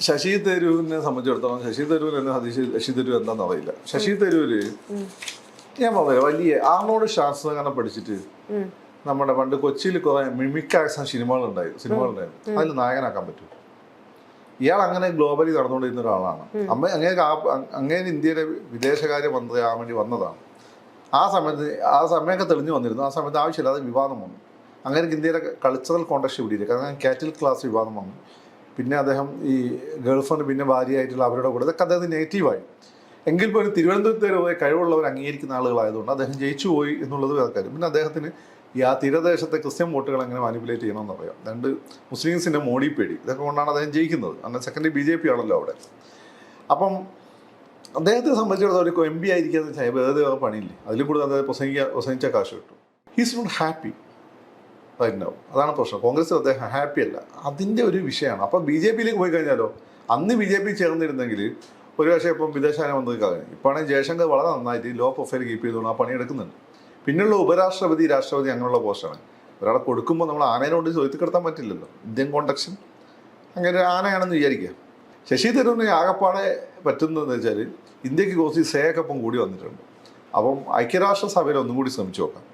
ശശി തരൂരിനെ സംബന്ധിച്ചിടത്തോളം ശശി തരൂർ എന്നെ ശശി തരൂർ എന്താണെന്ന് അറിയില്ല. ശശി തരൂര് ഞാൻ പറയാം വലിയ ആർണോൾഡ് ഷ്വാർസ്നെഗറിനെ പഠിച്ചിട്ട് നമ്മുടെ പണ്ട് കൊച്ചിയിൽ കുറെ മിമിക് ആക്ഷൻ സിനിമകളുണ്ടായിരുന്നു. അതിൽ നായകനാക്കാൻ പറ്റും. ഇയാൾ അങ്ങനെ ഗ്ലോബലി നടന്നുകൊണ്ടിരുന്ന ഒരാളാണ്. അങ്ങനെ ഇന്ത്യയുടെ വിദേശകാര്യ മന്ത്രി ആവാൻ വേണ്ടി വന്നതാണ്. ആ സമയമൊക്കെ തെളിഞ്ഞു വന്നിരുന്നു. ആ സമയത്ത് ആവശ്യമില്ലാതെ വിവാദം വന്നു. അങ്ങനെ ഇന്ത്യയുടെ കൾച്ചറൽ കോണ്ടക്സ്റ്റ് പിടിയില്ല. കാരണം കാറ്റിൽ ക്ലാസ് വിവാദം വന്നു. പിന്നെ അദ്ദേഹം ഈ ഗേൾഫ്രണ്ട് പിന്നെ ഭാര്യയായിട്ടുള്ള അവരുടെ കൂടെ ഇതൊക്കെ അദ്ദേഹത്തിന് നെഗറ്റീവായി. എങ്കിൽ പോലും തിരുവനന്തപുരത്ത് പോയി കഴിവുള്ളവർ അംഗീകരിക്കുന്ന ആളുകളായതുകൊണ്ട് അദ്ദേഹം ജയിച്ചു പോയി എന്നുള്ളത് വേറെ കാര്യം. പിന്നെ അദ്ദേഹത്തിന് ഈ ആ തീരദേശത്തെ ക്രിസ്ത്യൻ വോട്ടുകൾ എങ്ങനെ മാനിപ്പുലേറ്റ് ചെയ്യണമെന്ന് അറിയാം. രണ്ട് മുസ്ലിംസിൻ്റെ മോഡി പേടി ഇതൊക്കെ കൊണ്ടാണ് അദ്ദേഹം ജയിക്കുന്നത്. കാരണം സെക്കൻഡ് BJP ആണല്ലോ അവിടെ. അപ്പം അദ്ദേഹത്തെ സംബന്ധിച്ചിടത്തോളം ഒരു MP ആയിരിക്കാന്ന് വെച്ചാൽ വേറെ പണിയില്ലേ. അതിൽ കൂടുതൽ അദ്ദേഹം പ്രസംഗിച്ച കാശ് കിട്ടും. He's not happy right now. അതാണ് പ്രശ്നം. കോൺഗ്രസ്സിൽ അദ്ദേഹം ഹാപ്പി അല്ല. അതിൻ്റെ ഒരു വിഷയമാണ്. അപ്പം BJPയിലേക്ക് പോയി കഴിഞ്ഞാലോ അന്ന് BJP ചേർന്നിരുന്നെങ്കിൽ ഒരു പക്ഷേ ഇപ്പം വിദേശകാര്യ മന്ത്രിക്കാണ്. ഇപ്പോഴാണെങ്കിൽ ജയശങ്കർ വളരെ നന്നായിട്ട് ലോ പ്രൊഫൈൽ കീപ്പ് ചെയ്തുകൊണ്ട് ആ പണി എടുക്കുന്നുണ്ട്. പിന്നെയുള്ള ഉപരാഷ്ട്രപതി രാഷ്ട്രപതി അങ്ങനെയുള്ള പോസ്റ്റാണ്. ഒരാളെ കൊടുക്കുമ്പോൾ നമ്മൾ ആനേനോട് ചോദിക്കിടത്താൻ പറ്റില്ലല്ലോ. ഇന്ത്യൻ കോണ്ടക്ഷൻ അങ്ങനെ ഒരു ആനയാണെന്ന് വിചാരിക്കുക. ശശി തരൂരിന് ആകപ്പാടെ പറ്റുന്നതെന്ന് വെച്ചാൽ ഇന്ത്യക്ക് കുറച്ച് സേയൊക്കെ കൂടി വന്നിട്ടുണ്ട്. അപ്പം ഐക്യരാഷ്ട്രസഭയിൽ ഒന്നും കൂടി ശ്രമിച്ചു നോക്കാം.